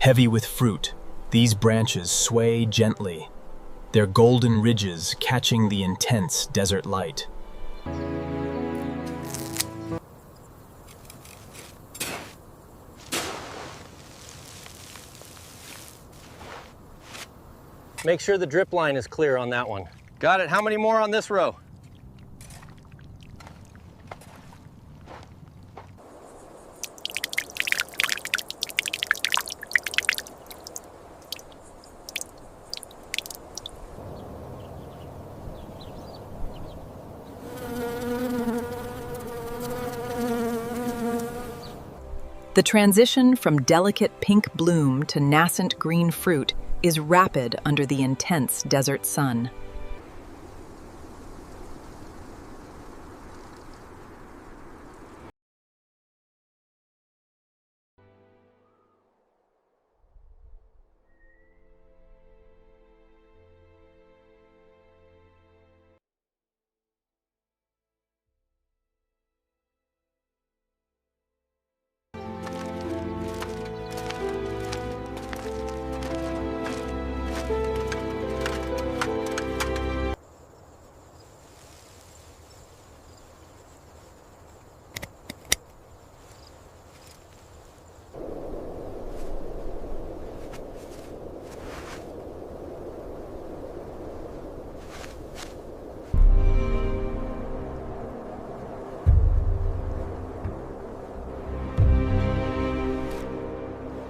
Heavy with fruit, these branches sway gently, their golden ridges catching the intense desert light. Make sure the drip line is clear on that one. Got it. How many more on this row? The transition from delicate pink bloom to nascent green fruit is rapid under the intense desert sun.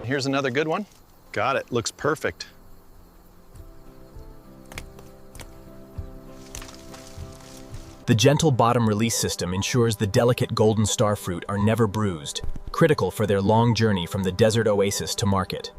Here's another good one. Got it. Looks perfect. The gentle bottom release system ensures the delicate golden starfruit are never bruised, critical for their long journey from the desert oasis to market.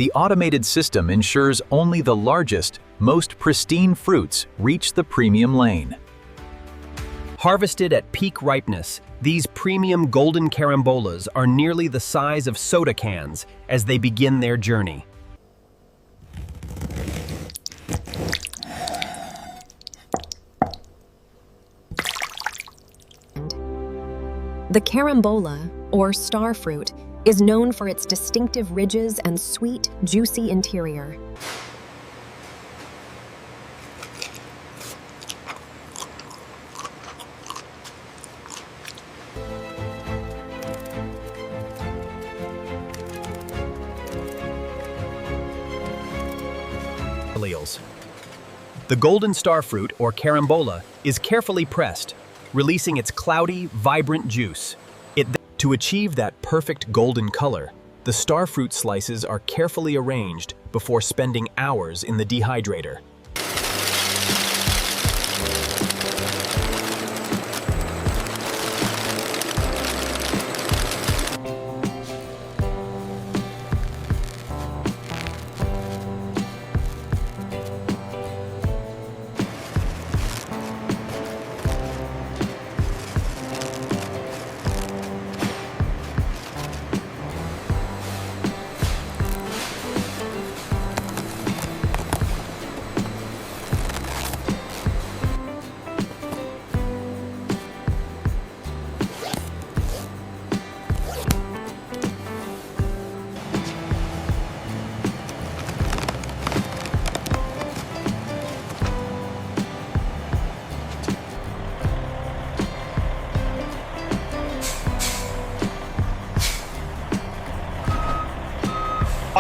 The automated system ensures only the largest, most pristine fruits reach the premium lane. Harvested at peak ripeness, these premium golden carambolas are nearly the size of soda cans as they begin their journey. The carambola, or starfruit, is known for its distinctive ridges and sweet, juicy interior. Alleles. The golden starfruit, or carambola, is carefully pressed, releasing its cloudy, vibrant juice. To achieve that perfect golden color, the starfruit slices are carefully arranged before spending hours in the dehydrator.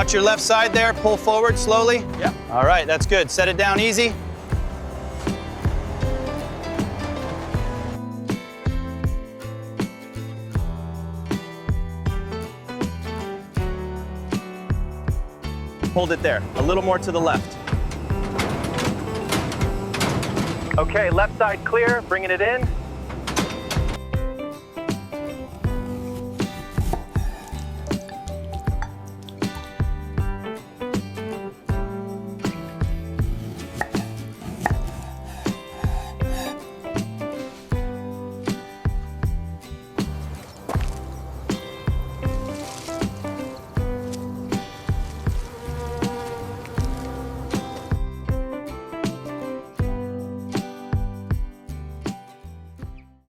Watch your left side there, pull forward slowly. Yep. All right, that's good. Set it down easy. Hold it there, a little more to the left. Okay, left side clear, bringing it in.